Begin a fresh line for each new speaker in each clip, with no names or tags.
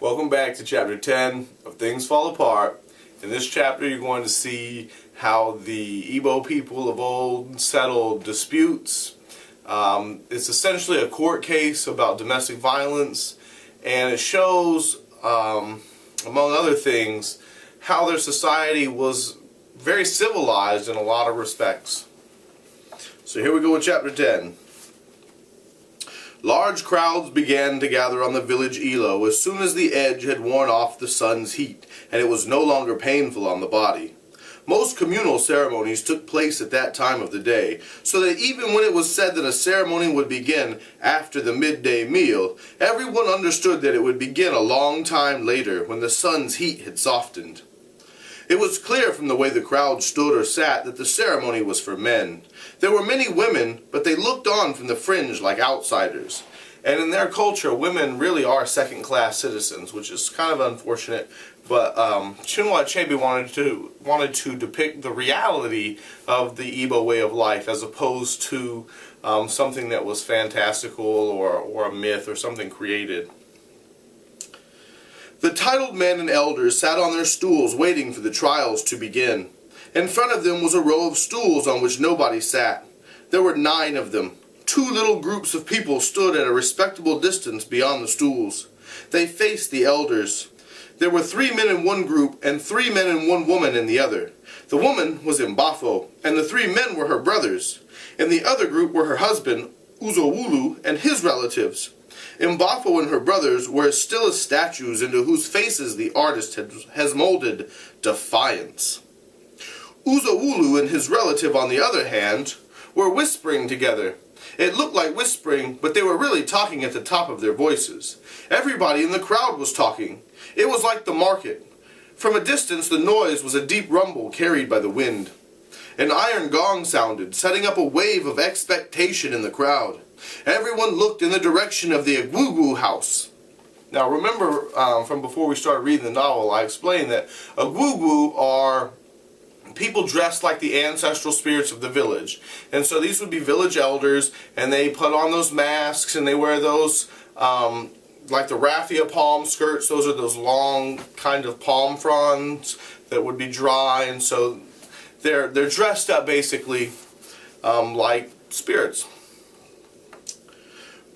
Welcome back to chapter 10 of Things Fall Apart. In this chapter you're going to see how the Igbo people of old settled disputes. It's essentially a court case about domestic violence, and it shows, among other things, how their society was very civilized in a lot of respects. So here we go with chapter 10. Large crowds began to gather on the village Elo as soon as the edge had worn off the sun's heat, and it was no longer painful on the body. Most communal ceremonies took place at that time of the day, so that even when it was said that a ceremony would begin after the midday meal, everyone understood that it would begin a long time later, when the sun's heat had softened. It was clear from the way the crowd stood or sat that the ceremony was for men. There were many women, but they looked on from the fringe like outsiders. And in their culture, women really are second-class citizens, which is kind of unfortunate. But Chinua Achebe wanted to depict the reality of the Igbo way of life, as opposed to something that was fantastical or a myth or something created. The titled men and elders sat on their stools waiting for the trials to begin. In front of them was a row of stools on which nobody sat. There were 9 of them. 2 little groups of people stood at a respectable distance beyond the stools. They faced the elders. There were 3 men in one group and 3 men and 1 woman in the other. The woman was Mbafo, and the 3 men were her brothers. In the other group were her husband, Uzowulu, and his relatives. Mbafo and her brothers were as still as statues into whose faces the artist has molded defiance. Uzowulu and his relative, on the other hand, were whispering together. It looked like whispering, but they were really talking at the top of their voices. Everybody in the crowd was talking. It was like the market. From a distance, the noise was a deep rumble carried by the wind. An iron gong sounded, setting up a wave of expectation in the crowd. Everyone looked in the direction of the Egwugwu house. Now remember, from before we started reading the novel, I explained that Egwugwu are people dressed like the ancestral spirits of the village. And so these would be village elders, and they put on those masks, and they wear those, like the raffia palm skirts. Those are those long kind of palm fronds that would be dry, and so they're dressed up basically like spirits.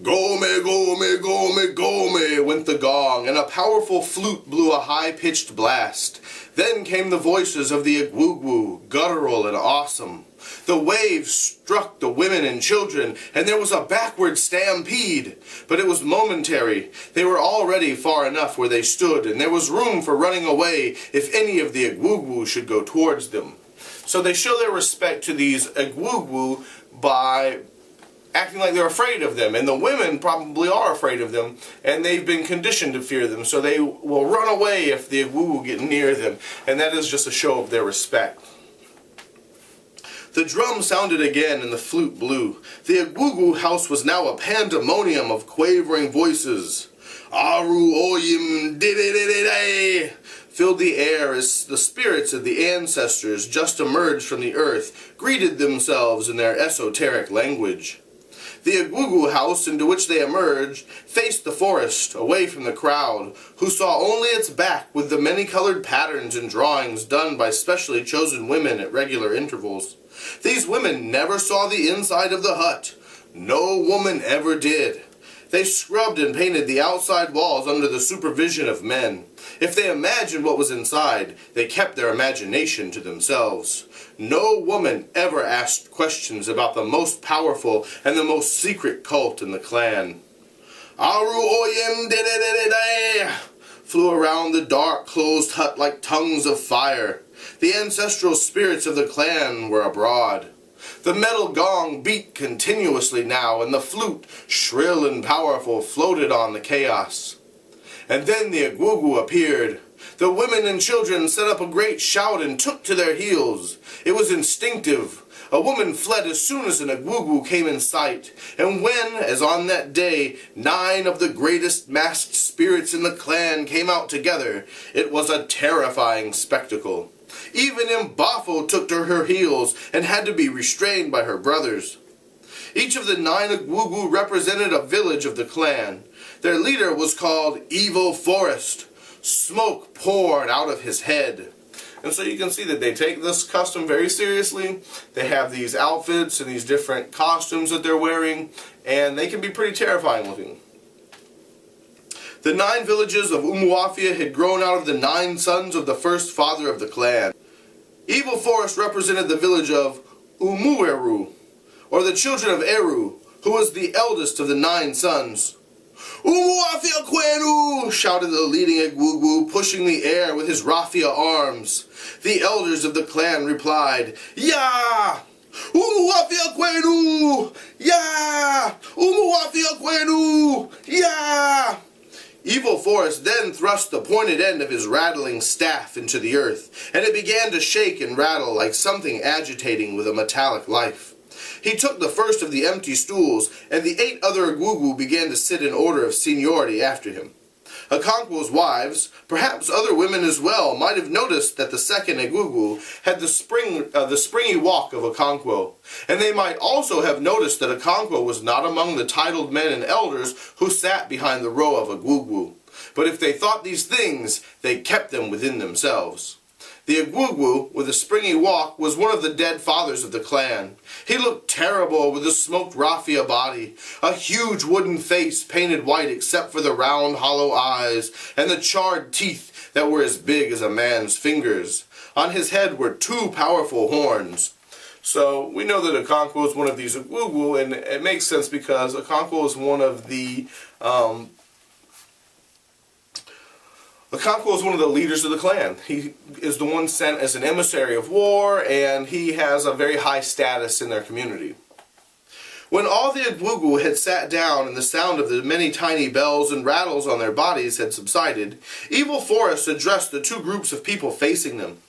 Gome, gome, gome, gome, went the gong, and a powerful flute blew a high-pitched blast. Then came the voices of the Egwugwu, guttural and awesome. The waves struck the women and children, and there was a backward stampede. But it was momentary. They were already far enough where they stood, and there was room for running away if any of the Egwugwu should go towards them. So they show their respect to these Egwugwu by acting like they're afraid of them, and the women probably are afraid of them, and they've been conditioned to fear them, so they will run away if the Egwugwu get near them, and that is just a show of their respect. The drum sounded again and the flute blew. The Egwugwu house was now a pandemonium of quavering voices. Aru oyim didididide filled the air as the spirits of the ancestors just emerged from the earth greeted themselves in their esoteric language. The Egwugwu house into which they emerged faced the forest, away from the crowd, who saw only its back with the many-colored patterns and drawings done by specially chosen women at regular intervals. These women never saw the inside of the hut. No woman ever did. They scrubbed and painted the outside walls under the supervision of men. If they imagined what was inside, they kept their imagination to themselves. No woman ever asked questions about the most powerful and the most secret cult in the clan. Aru oyem dededede flew around the dark, closed hut like tongues of fire. The ancestral spirits of the clan were abroad. The metal gong beat continuously now, and the flute, shrill and powerful, floated on the chaos. And then the Egwugwu appeared. The women and children set up a great shout and took to their heels. It was instinctive. A woman fled as soon as an Egwugwu came in sight, and when, as on that day, 9 of the greatest masked spirits in the clan came out together, it was a terrifying spectacle. Even Mbafo took to her heels and had to be restrained by her brothers. Each of the 9 Egwugwu represented a village of the clan. Their leader was called Evil Forest. Smoke poured out of his head. And so you can see that they take this custom very seriously. They have these outfits and these different costumes that they're wearing, and they can be pretty terrifying looking. The 9 villages of Umuafia had grown out of the 9 sons of the first father of the clan. Evil Forest represented the village of Umueru, or the children of Eru, who was the eldest of the 9 sons. "Umuafia Kwenu!" shouted the leading Egwugwu, pushing the air with his raffia arms. The elders of the clan replied, "Ya! Umuafia Kwenu! Ya! Umuafia Kwenu! Ya!" Evil Forest then thrust the pointed end of his rattling staff into the earth, and it began to shake and rattle like something agitating with a metallic life. He took the first of the empty stools, and the 8 other Egwugwu began to sit in order of seniority after him. Okonkwo's wives, perhaps other women as well, might have noticed that the second Egwugwu had the springy walk of Okonkwo, and they might also have noticed that Okonkwo was not among the titled men and elders who sat behind the row of Egwugwu. But if they thought these things, they kept them within themselves. The Egwugwu, with a springy walk, was one of the dead fathers of the clan. He looked terrible with a smoked raffia body, a huge wooden face painted white except for the round hollow eyes, and the charred teeth that were as big as a man's fingers. On his head were 2 powerful horns. So we know that Okonkwo is one of these Egwugwu, and it makes sense because Okonkwo is one of the Okonkwo is one of the leaders of the clan. He is the one sent as an emissary of war, and he has a very high status in their community. When all the Egwugwu had sat down and the sound of the many tiny bells and rattles on their bodies had subsided, Evil Forest addressed the 2 groups of people facing them.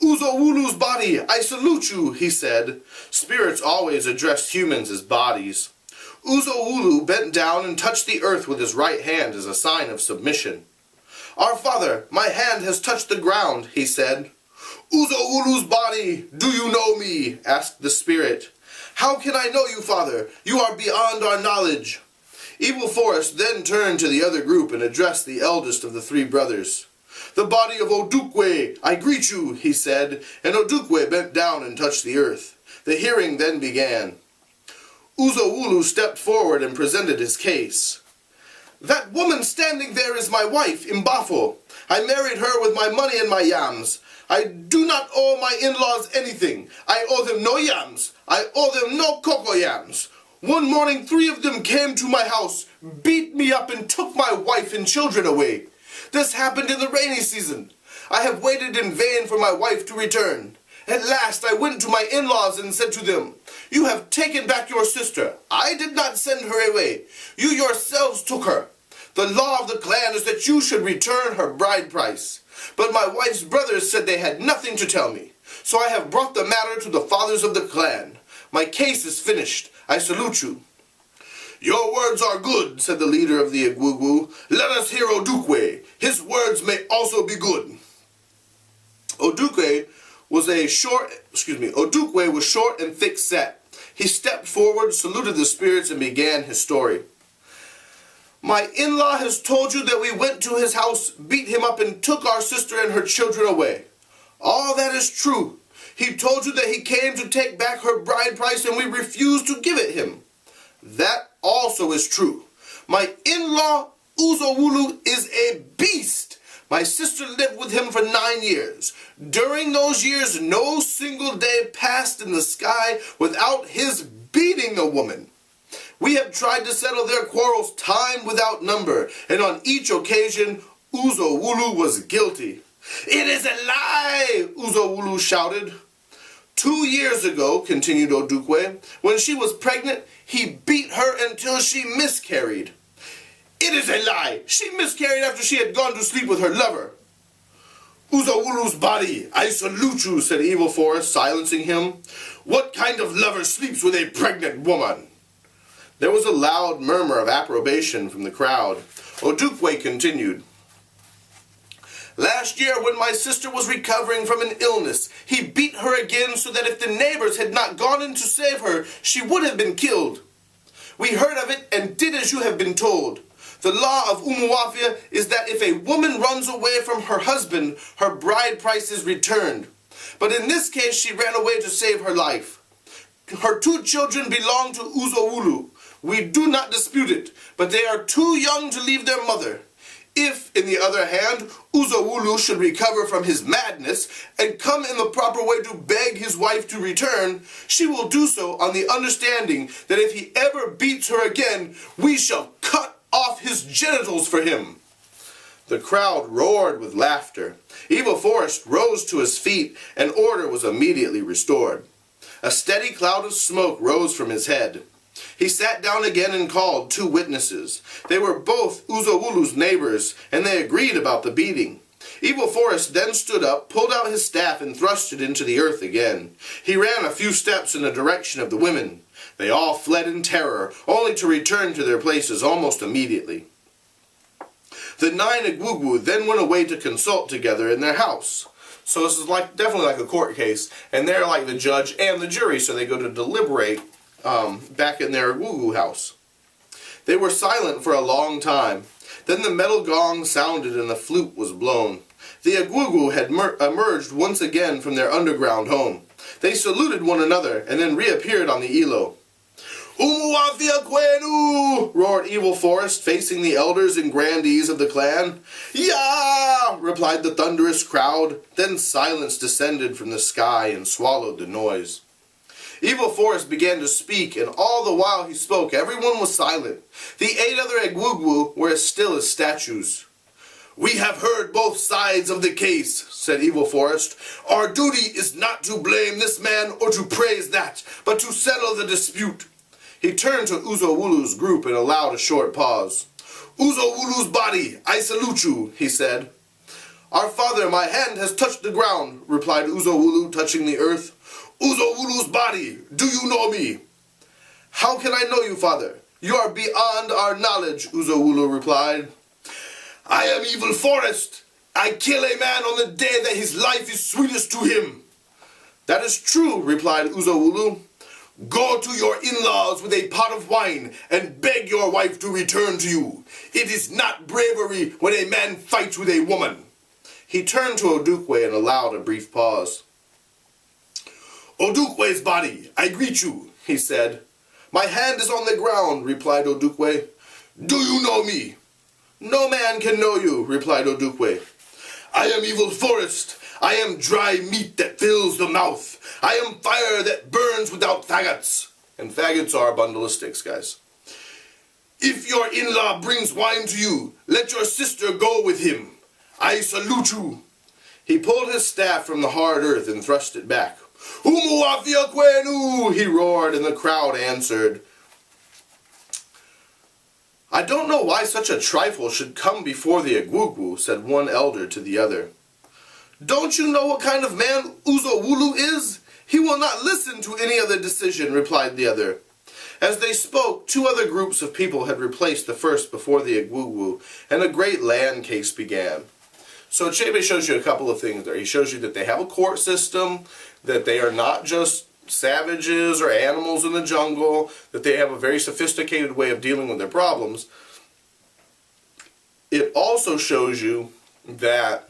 "Uzowulu's body, I salute you," he said. Spirits always addressed humans as bodies. Uzowulu bent down and touched the earth with his right hand as a sign of submission. "Our father, my hand has touched the ground," he said. "Uzowulu's body, do you know me?" asked the spirit. "How can I know you, father? You are beyond our knowledge." Evil Forest then turned to the other group and addressed the eldest of the 3 brothers. "The body of Odukwe, I greet you," he said, and Odukwe bent down and touched the earth. The hearing then began. Uzowulu stepped forward and presented his case. "That woman standing there is my wife, Mbafo. I married her with my money and my yams. I do not owe my in-laws anything. I owe them no yams. I owe them no cocoa yams. One morning 3 of them came to my house, beat me up and took my wife and children away. This happened in the rainy season. I have waited in vain for my wife to return. At last I went to my in-laws and said to them, 'You have taken back your sister. I did not send her away. You yourselves took her. The law of the clan is that you should return her bride price. But my wife's brothers said they had nothing to tell me. So I have brought the matter to the fathers of the clan. My case is finished. I salute you.'" "Your words are good," said the leader of the Egwugwu. "Let us hear Odukwe. His words may also be good." Odukwe was short and thick-set. He stepped forward, saluted the spirits, and began his story. "My in-law has told you that we went to his house, beat him up, and took our sister and her children away. All that is true. He told you that he came to take back her bride price and we refused to give it him. That also is true. My in-law, Uzowulu, is a beast. My sister lived with him for 9 years. During those years, no single day passed in the sky without his beating a woman. We have tried to settle their quarrels time without number, and on each occasion, Uzowulu was guilty." "It is a lie!" Uzowulu shouted. 2 years ago, continued Odukwe, when she was pregnant, he beat her until she miscarried." "It is a lie! She miscarried after she had gone to sleep with her lover." "Uzowulu's body, I salute you," said Evil Forest, silencing him. "What kind of lover sleeps with a pregnant woman?" There was a loud murmur of approbation from the crowd. Odukwe continued. "Last year, when my sister was recovering from an illness, he beat her again so that if the neighbors had not gone in to save her, she would have been killed. We heard of it and did as you have been told. The law of Umuwafia is that if a woman runs away from her husband, her bride price is returned. But in this case, she ran away to save her life. Her 2 children belong to Uzowulu. We do not dispute it, but they are too young to leave their mother. If, in the other hand, Uzowulu should recover from his madness and come in the proper way to beg his wife to return, she will do so on the understanding that if he ever beats her again, we shall cut off his genitals for him. The crowd roared with laughter. Evil Forest rose to his feet, and order was immediately restored. A steady cloud of smoke rose from his head. He sat down again and called 2 witnesses. They were both Uzowulu's neighbors, and they agreed about the beating. Evil Forest then stood up, pulled out his staff, and thrust it into the earth again. He ran a few steps in the direction of the women. They all fled in terror, only to return to their places almost immediately. The 9 Egwugwu then went away to consult together in their house. So this is definitely like a court case, and they're like the judge and the jury, so they go to deliberate back in their Egwugwu house. They were silent for a long time. Then the metal gong sounded and the flute was blown. The Egwugwu had emerged once again from their underground home. They saluted one another and then reappeared on the Elo. "Umuwafia Kwenu!" roared Evil Forest, facing the elders and grandees of the clan. "Ya!" replied the thunderous crowd. Then silence descended from the sky and swallowed the noise. Evil Forest began to speak, and all the while he spoke, everyone was silent. The 8 other Egwugwu were as still as statues. "We have heard both sides of the case," said Evil Forest. "Our duty is not to blame this man or to praise that, but to settle the dispute." He turned to Uzowulu's group and allowed a short pause. "Uzowulu's body, I salute you," he said. "Our father, my hand has touched the ground," replied Uzowulu, touching the earth. "Uzowulu's body, do you know me?" "How can I know you, father? You are beyond our knowledge," Uzowulu replied. "I am Evil Forest. I kill a man on the day that his life is sweetest to him." "That is true," replied Uzowulu. "Go to your in-laws with a pot of wine and beg your wife to return to you. It is not bravery when a man fights with a woman." He turned to Odukwe and allowed a brief pause. "Odukwe's body, I greet you," he said. "My hand is on the ground," replied Odukwe. "Do you know me?" "No man can know you," replied Odukwe. "I am Evil Forest. I am dry meat that fills the mouth. I am fire that burns without faggots." And faggots are a bundle of sticks, guys. "If your in-law brings wine to you, let your sister go with him. I salute you." He pulled his staff from the hard earth and thrust it back. "Umuwafia Kwenu!" he roared, and the crowd answered. "I don't know why such a trifle should come before the Egwugwu," said one elder to the other. "Don't you know what kind of man Uzowulu is? He will not listen to any other decision," replied the other. As they spoke, 2 other groups of people had replaced the first before the Egwugwu, and a great land case began. So Chebe shows you a couple of things there. He shows you that they have a court system, that they are not just savages or animals in the jungle, that they have a very sophisticated way of dealing with their problems. It also shows you that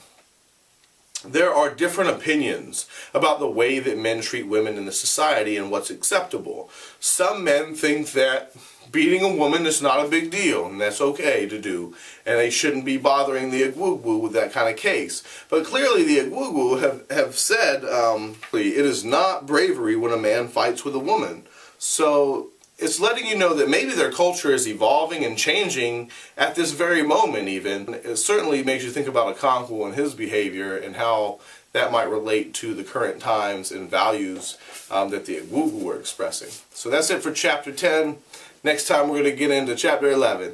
there are different opinions about the way that men treat women in the society and what's acceptable. Some men think that beating a woman is not a big deal, and that's okay to do, and they shouldn't be bothering the Egwugwu with that kind of case. But clearly the Egwugwu have said it is not bravery when a man fights with a woman. So it's letting you know that maybe their culture is evolving and changing at this very moment even. It certainly makes you think about Okonkwo and his behavior and how that might relate to the current times and values that the Egwugwu were expressing. So that's it for Chapter 10. Next time we're going to get into Chapter 11.